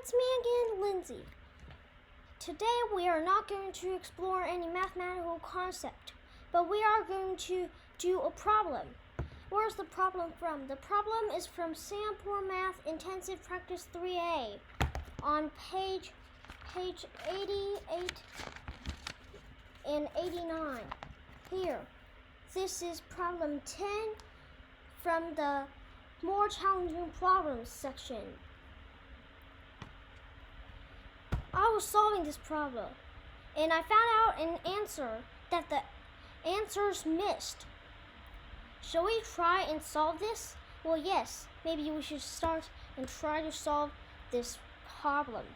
It's me again, Lindsey. Today we are not going to explore any mathematical concept, but we are going to do a problem. Where's the problem from? The problem is from Singapore Math Intensive Practice 3A on page 88 and 89. Here, this is problem 10 from the More Challenging Problems section. I was solving this problem, and I found out an answer that the answers missed. Shall we try and solve this? Well, yes, maybe we should start and try to solve this problem.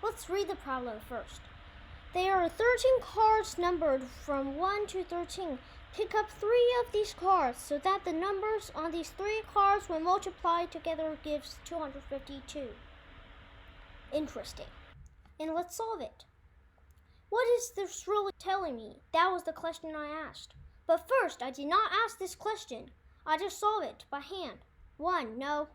Let's read the problem first. There are 13 cards numbered from 1 to 13. Pick up 3 of these cards so that the numbers on these 3 cards when multiplied together gives 252. Interesting. And let's solve it. What is this really telling me? That was the question I asked. But first, I did not ask this question. I just solved it by hand. 1, no,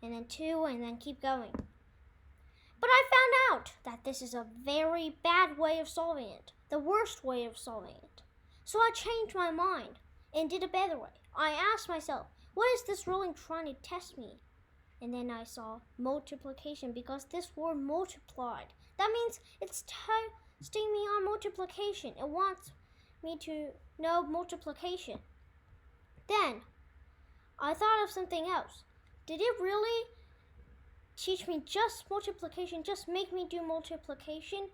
and then 2, and then keep going. But I found out that this is a very bad way of solving it, the worst way of solving it. So I changed my mind and did a better way. I asked myself, what is this really trying to test me? And then I saw multiplication because this word multiplied. That means it's testing me on multiplication. It wants me to know multiplication. Then I thought of something else. Did it really teach me just multiplication, just make me do multiplication?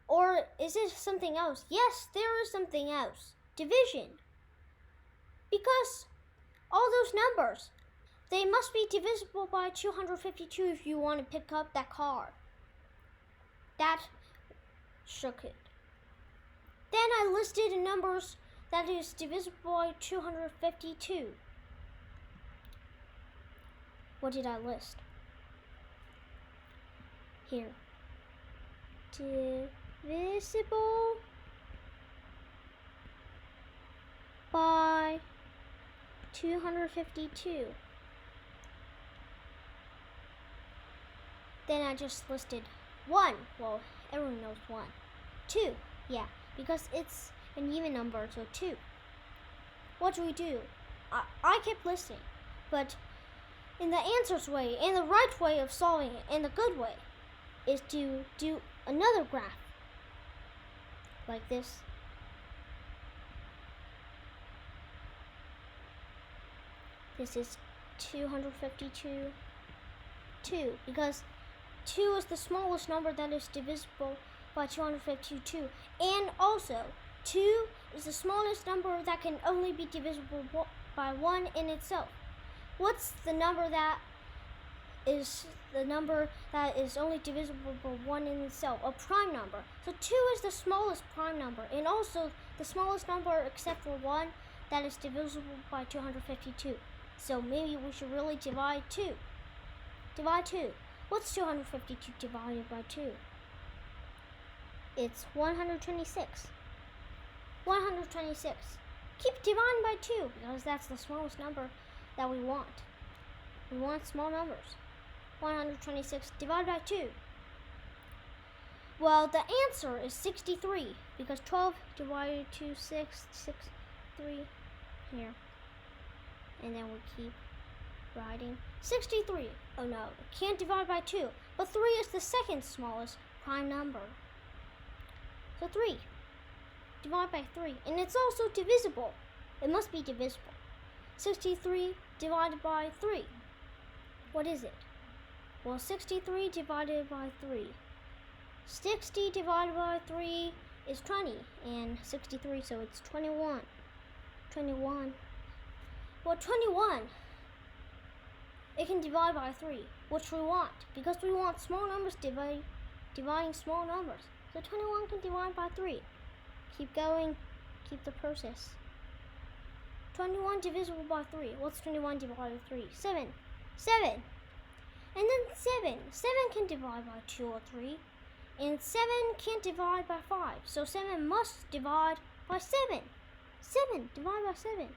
Or is it something else? Yes, there is something else. Division. Because all those numbers, they must be divisible by 252 if you want to pick up that card. That shook it. Then I listed the numbers that is divisible by 252. What did I list? Here. Divisible by 252. Then I just listed 1. Well, everyone knows 1. 2. Yeah, because it's an even number, so 2. What do we do? I kept listing, but in the answers way, and the right way of solving it, and the good way, is to do another graph. Like this. This is 252, 2, because 2 is the smallest number that is divisible by 252. And also, 2 is the smallest number that can only be divisible by 1 in itself. What's the number that is only divisible by 1 in itself? A prime number. So 2 is the smallest prime number, and also the smallest number except for 1 that is divisible by 252. So maybe we should really divide 2. Divide 2. What's 252 divided by 2? It's 126. 126. Keep dividing by 2 because that's the smallest number that we want. We want small numbers. 126 divided by 2. Well, the answer is 63 because 12 divided to 6, 3 here. And then we keep writing 63. Oh no, it can't divide by 2. But 3 is the second smallest prime number. So 3. Divide by 3. And it's also divisible. It must be divisible. 63 divided by 3. What is it? Well, 63 divided by 3. 60 divided by 3 is 20. And 63, so it's 21. 21. Well, 21, it can divide by 3, which we want, because we want small numbers dividing small numbers. So 21 can divide by 3. Keep going, keep the process. 21 divisible by 3. What's 21 divided by 3? 7. 7. And then 7. 7 can divide by 2 or 3. And 7 can't divide by 5. So 7 must divide by 7. 7 divide by 7.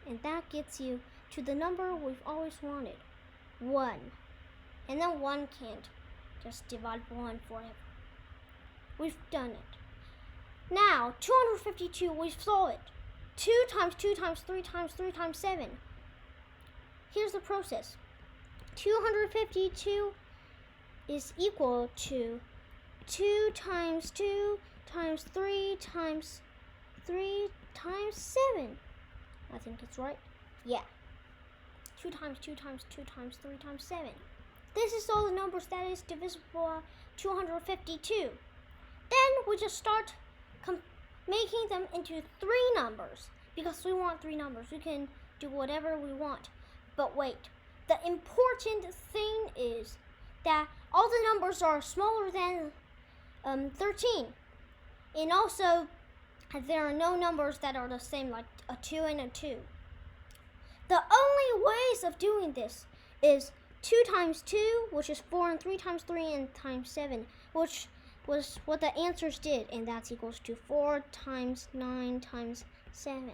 And that gets you to the number we've always wanted, 1. And then 1 can't just divide 1 forever. We've done it. Now, 252, we've solved it. 2 times 2 times 3 times 3 times 7. Here's the process. 252 is equal to 2 times 2 times 3 times 3 times 7. I think it's right. Yeah. 2 times 2 times 2 times 3 times 7. This is all the numbers that is divisible by 252. Then we just start making them into 3 numbers. Because we want 3 numbers. We can do whatever we want. But wait. The important thing is that all the numbers are smaller than 13. And also, there are no numbers that are the same, like a 2 and a 2. The only ways of doing this is 2 times 2, which is 4, and 3 times 3 and times 7, which was what the answers did, and that's equals to 4 times 9 times 7.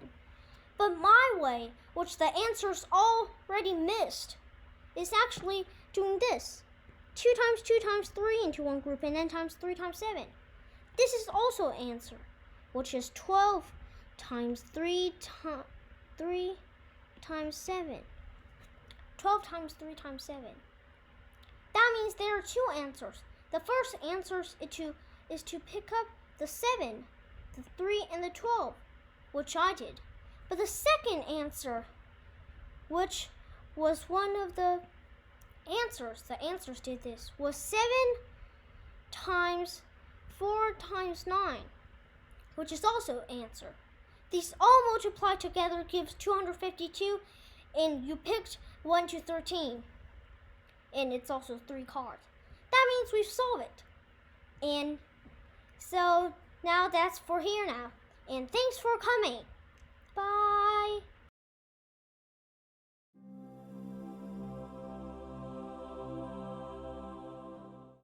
But my way, which the answers already missed, is actually doing this. 2 times 2 times 3 into one group, and then times 3 times 7. This is also an answer, which is 12 times 3 times 7. 12 times 3 times 7. That means there are 2 answers. The first answer is to pick up the 7, the 3, and the 12, which I did. But the second answer, which was one of the answers did this, was 7 times 4 times 9, which is also an answer. These all multiply together gives 252, and you picked 1 to 13. And it's also 3 cards. That means we've solved it. And so now that's for here now. And thanks for coming. Bye.